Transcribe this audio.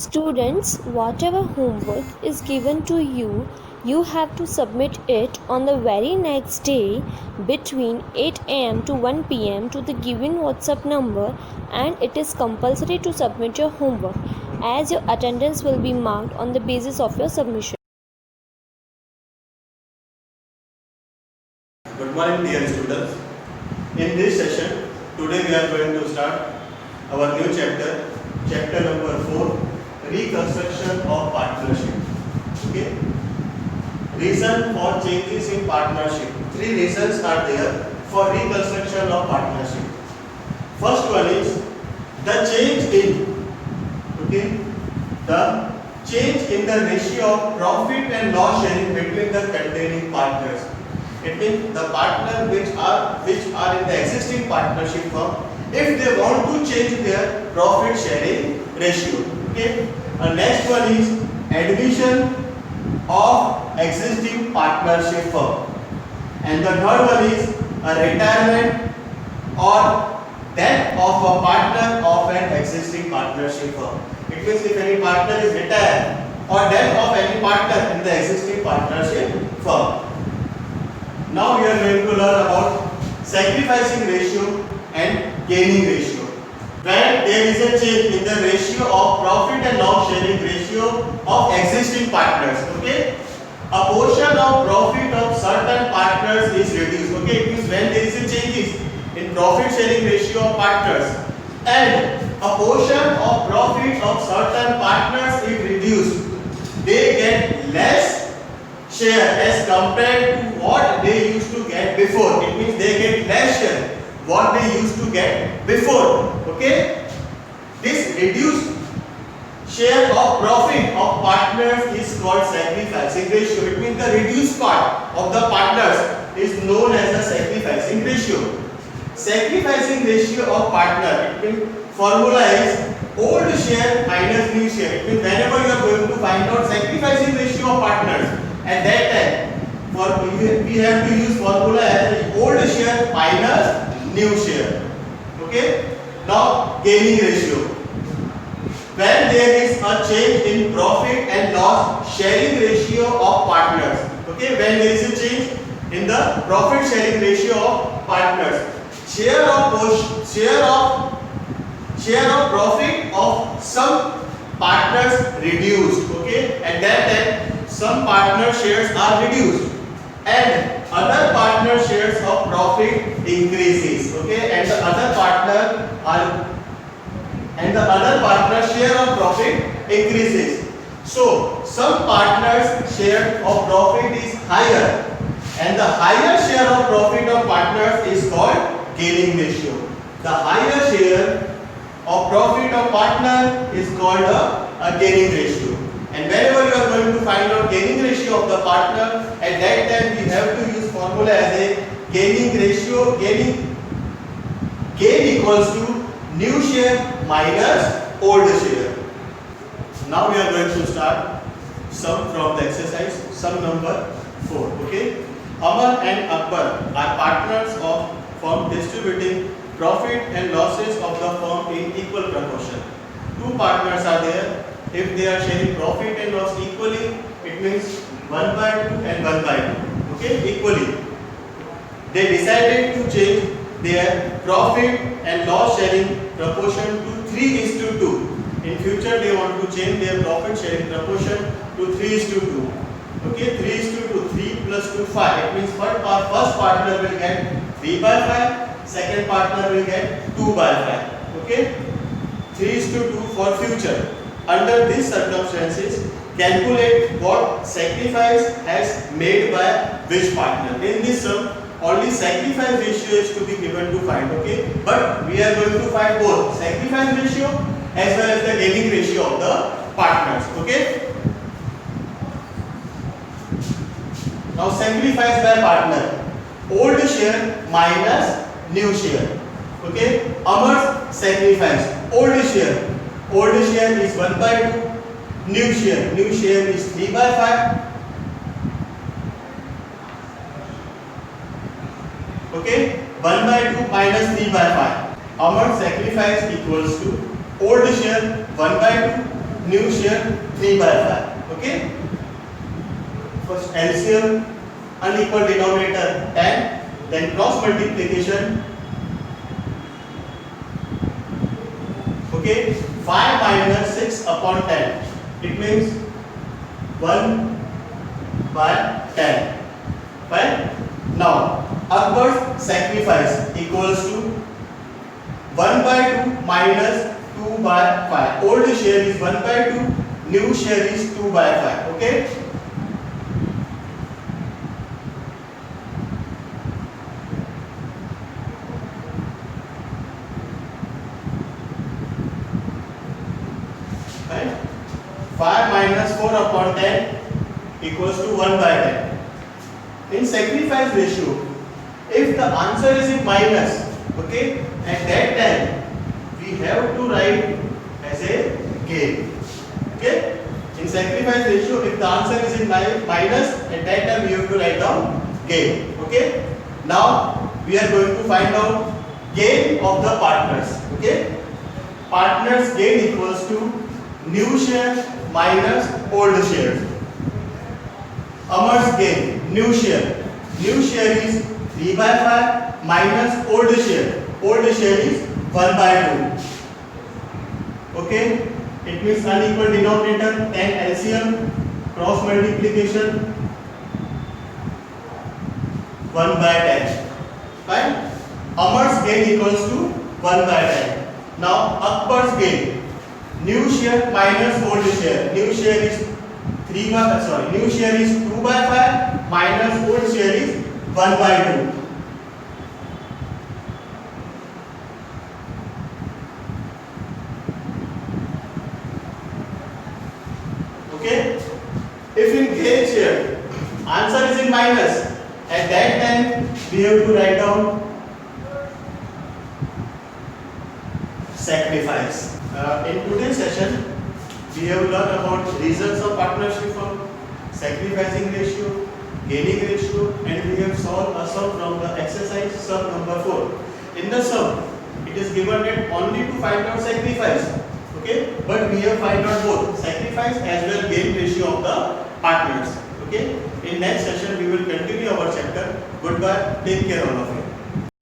Students, whatever homework is given to you, you have to submit it on the very next day between 8 am to 1 pm to the given WhatsApp number, and it is compulsory to submit your homework as your attendance will be marked on the basis of your submission. Good morning, dear students. In this session, today we are going to start our new chapter number 4, reconstruction of partnership. Okay. Reason for changes in partnership. 3 reasons are there for reconstruction of partnership. First one is the change in the ratio of profit and loss sharing between the containing partners. It means the partners which are in the existing partnership firm, if they want to change their profit sharing ratio. Okay. Next one is addition of existing partnership firm, and the third one is a retirement or death of a partner of an existing partnership firm. It means if any partner is retired or death of any partner in the existing partnership firm. Now we are going to learn about sacrificing ratio and gaining ratio. When there is a change in the ratio of profit and loss sharing ratio of existing partners, okay, a portion of profit of certain partners is reduced. Okay, it means when there is a changes in profit sharing ratio of partners and a portion of profit of certain partners is reduced, they get less share as compared to what they used to get before. It means they get less share what they used to get before. Okay, this reduced share of profit of partners is called sacrificing ratio. It means the reduced part of the partners is known as the sacrificing ratio. Sacrificing ratio of partner, it means formula is old share minus new share. It means whenever you are going to find out sacrificing ratio of partners, at that time we have to use formula as old share minus new share. Okay. Now gaining ratio. When there is a change in profit and loss sharing ratio of partners. Okay. When there is a change in the profit sharing ratio of partners, share of profit of some partners reduced. Okay. At that time some partner shares are reduced and other partner shares of profit increases. Okay, and the other partner share of profit increases. So some partners share of profit is higher, and the higher share of profit of partners is called gaining ratio. The higher share of profit of partner is called a gaining ratio. And whenever you are going to find out gaining ratio of the partner, at that time we have to use formula as a gaining ratio. Gain equals to new share minus old share. Now we are going to start sum from the exercise, sum number 4. Okay. Amar and Akbar are partners of firm distributing profit and losses of the firm in equal proportion. 2 partners are there. If they are sharing profit and loss equally, it means 1 by 2 and 1 by 2. Okay, equally. They decided to change their profit and loss sharing proportion to 3:2. In future, they want to change their profit sharing proportion to 3:2. Okay, 3:2. 3 plus 2, 5. It means first partner will get 3 by 5, second partner will get 2 by 5. Okay, 3:2 for future. Under these circumstances, calculate what sacrifice has made by which partner. In this sum, only sacrifice ratio is to be given to find. Okay, but we are going to find both sacrifice ratio as well as the gaining ratio of the partners. Okay. Now sacrifice by partner, old share minus new share. Okay, Amar's sacrifice, old share is 1 by 2, new share is 3 by 5. Okay, 1 by 2 minus 3 by 5. Amount sacrificed equals to old share 1 by 2, new share 3 by 5. Okay. First LCM, unequal denominator 10, then cross multiplication. Okay, 5 minus 6 upon 10. It means 1 by 10. Fine. Now, Akbar's sacrifice equals to 1 by 2 minus 2 by 5. Old share is 1 by 2, new share is 2 by 5. Okay. Right? 5 minus 4 upon 10 equals to 1 by 10. In sacrifice ratio, if the answer is in minus, okay, at that time we have to write as a gain. Okay, in sacrifice ratio, if the answer is in minus, at that time we have to write down gain. Okay, now we are going to find out gain of the partners. Okay, partners gain equals to new share minus old share. Amar's gain, new share. New share is 3 by 5 minus old share. Old share is 1 by 2. Okay, it means unequal denominator 10 LCM, cross multiplication 1 by 10. Fine. Amar's gain equals to 1 by 10. Now Akbar's gain, new share minus old share. New share is new share is 2 by 5 minus old share is 1 by 2. Okay. If in gain share answer is in minus, at that time we have to write down sacrifice. In today's session, we have learned about reasons of partnership firm, sacrificing ratio, gaining ratio, and we have solved a sum from the exercise sum number 4. In the sum, it is given that only to find out sacrifice, okay, but we have find out both sacrifice as well gain ratio of the partners. Okay, in next session we will continue our chapter. Goodbye, take care all of you.